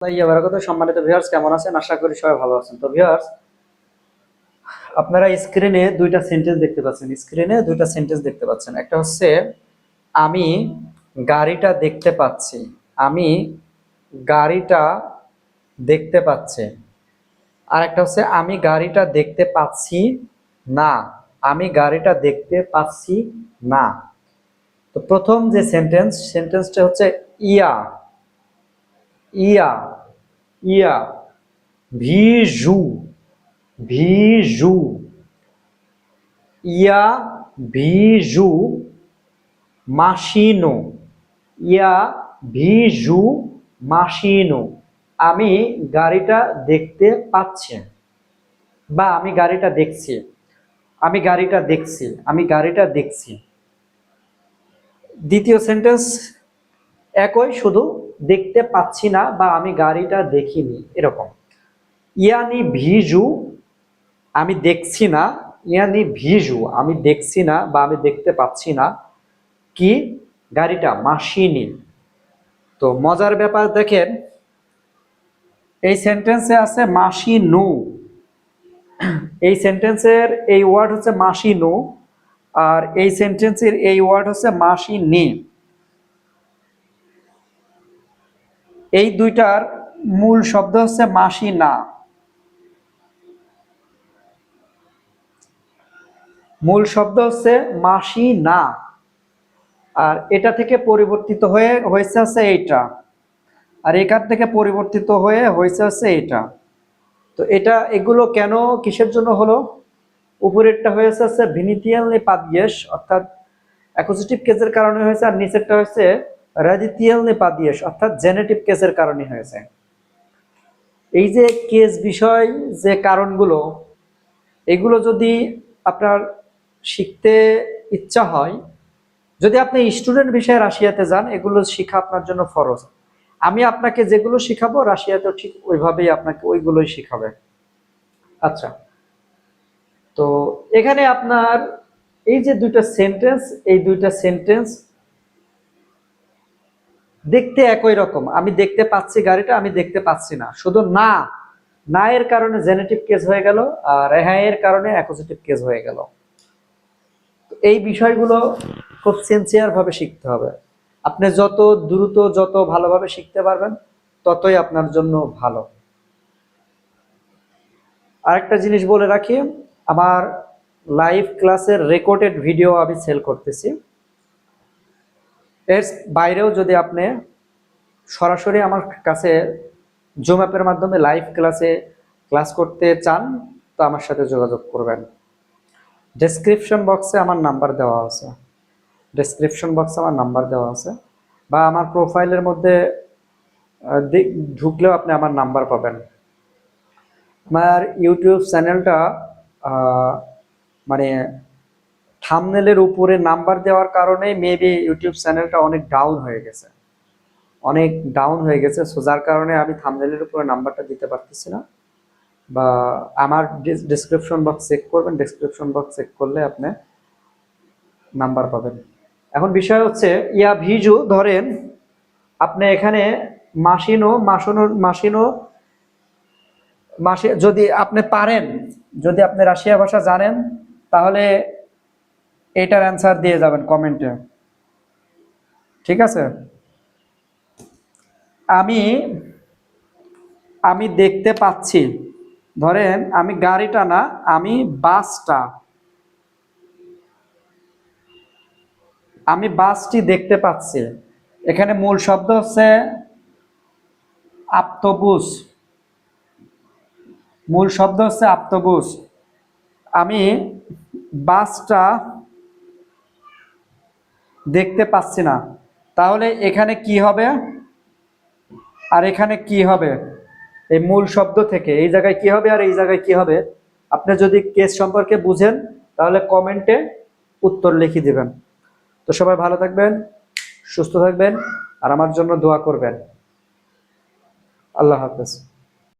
সম্মানিত ভিউয়ার্স, কেমন আছেন? আশা করি সবাই ভালো আছেন। তো ভিউয়ার্স, আপনারা স্ক্রিনে দুইটা সেন্টেন্স দেখতে পাচ্ছেন। একটা হচ্ছে আমি গাড়িটা দেখতে পাচ্ছি। আমি গাড়িটা দেখতে পাচ্ছি। আর একটা হচ্ছে আমি গাড়িটা দেখতে পাচ্ছি না। আমি গাড়িটা দেখতে পাচ্ছি না। তো প্রথম যে সেন্টেন্সটা হচ্ছে ইয়া ইয়া ইয়া ভিজু ভিজু ইয়া ভিজু মাসিনো ইয়া ভিজু মাসিনো আমি গাড়িটা দেখতে পাচ্ছি বা আমি গাড়িটা দেখছি। আমি গাড়িটা দেখছি। দ্বিতীয় সেন্টেন্স একই, শুধু দেখতে পাচ্ছি না বা আমি গাড়িটা দেখিনি এরকম। ইয়ানি ভিজু আমি দেখছি না, ইয়ানি ভিজু আমি দেখছি না বা আমি দেখতে পাচ্ছি না কি গাড়িটা মাসিনি। তো মজার ব্যাপার দেখেন, এই সেন্টেন্সে আছে মাসিনু। এই সেন্টেন্সের এই ওয়ার্ড হচ্ছে মাসিনু, আর এই সেন্টেন্সের এই ওয়ার্ড হচ্ছে মাসিনি। এই দুইটার মূল শব্দ হচ্ছে মাসিনা। মূল শব্দ হচ্ছে মাসিনা, আর এটা থেকে পরিবর্তিত হয়েছে হচ্ছে এইটা, আর এখান থেকে পরিবর্তিত হয়েছে হচ্ছে এইটা। তো এগুলো কেন কিসের জন্য হলো? উপরেরটা হয়েছে হচ্ছে ভিনিতিয়াল নেপাদিয়েস, অর্থাৎ অ্যাকুজিটিভ কেসের কারণে হয়েছে, আর নিচেরটা হচ্ছে রাদিতিয়াল নেপাদিয়েস, অর্থাৎ জেনেটিভ কেসের কারণে হয়েছে। এই যে কেস বিষয় যে কারণগুলো, এগুলো যদি আপনার শিখতে ইচ্ছা হয়, যদি আপনি স্টুডেন্ট বিষয়ে রাশিয়াতে যান, এগুলো শিখা আপনার জন্য ফরজ। আমি আপনাকে যেগুলো শিখাবো রাশিয়াতেও ঠিক ওইভাবেই আপনাকে ওইগুলোই শিখাবে। আচ্ছা, তো এখানে আপনার এই যে দুইটা সেন্টেন্স দেখতে একই রকম। আমি দেখতে পাচ্ছি গাড়িটা, আমি দেখতে পাচ্ছি না। শুধু না না এর কারণে জেনেটিভ কেস হয়ে গেল, আর হ্যাঁ এর কারণে অ্যাকুজিটিভ কেস হয়ে গেল। এই বিষয়গুলো খুব সিনসিয়ার ভাবে শিখতে হবে। আপনি যত দ্রুত যত ভালোভাবে শিখতে পারবেন ততই আপনার জন্য ভালো। আরেকটা জিনিস বলে রাখি, আমার লাইভ ক্লাসের রেকর্ডেড ভিডিও আমি সেল করতেছি। এর বাইরেও যদি আপনি সরাসরি আমার কাছে জুম অ্যাপের মাধ্যমে লাইভ ক্লাস করতে চান, তো আমার সাথে যোগাযোগ করবেন। ডেসক্রিপশন বক্সে আমার নাম্বার দেওয়া আছে, বা আমার প্রোফাইলের মধ্যে ঢুকলেও আপনি আমার নাম্বার পাবেন। আমার ইউটিউব চ্যানেলটা মানে থাম্বনেলের উপরে নাম্বার দেওয়ার কারণে মেবি ইউটিউব চ্যানেলটা অনেক ডাউন হয়ে গেছে। সো যার কারণে আমি থাম্বনেলের উপরে নাম্বারটা দিতে পারতেছি না। বা আমার ডেসক্রিপশন বক্স চেক করবেন, ডেসক্রিপশন বক্স চেক করলে আপনি নাম্বার পাবেন। এখন বিষয় হচ্ছে ইয়া ভিজু, ধরেন আপনি এখানে যদি আপনি পারেন, যদি আপনি রাশিয়া ভাষা জানেন, তাহলে এটার অ্যান্সার দিয়ে যাবেন কমেন্টে। ঠিক আছে? আমি দেখতে পাচ্ছি, ধরেন আমি গাড়িটা না, আমি বাসটি দেখতে পাচ্ছি। এখানে মূল শব্দ হচ্ছে আপ্তবুস। আমি বাসটা দেখতে পাচ্ছি না। তাহলে এখানে কি হবে আর এখানে কি হবে? এই মূল শব্দ থেকে এই জায়গায় কি হবে আর এই জায়গায় কি হবে? আপনি যদি কেস সম্পর্কে বুঝেন তাহলে কমেন্টে উত্তর লিখে দিবেন। তো সবাই ভালো থাকবেন, সুস্থ থাকবেন, আর আমার জন্য দোয়া করবেন। আল্লাহ হাফেজ।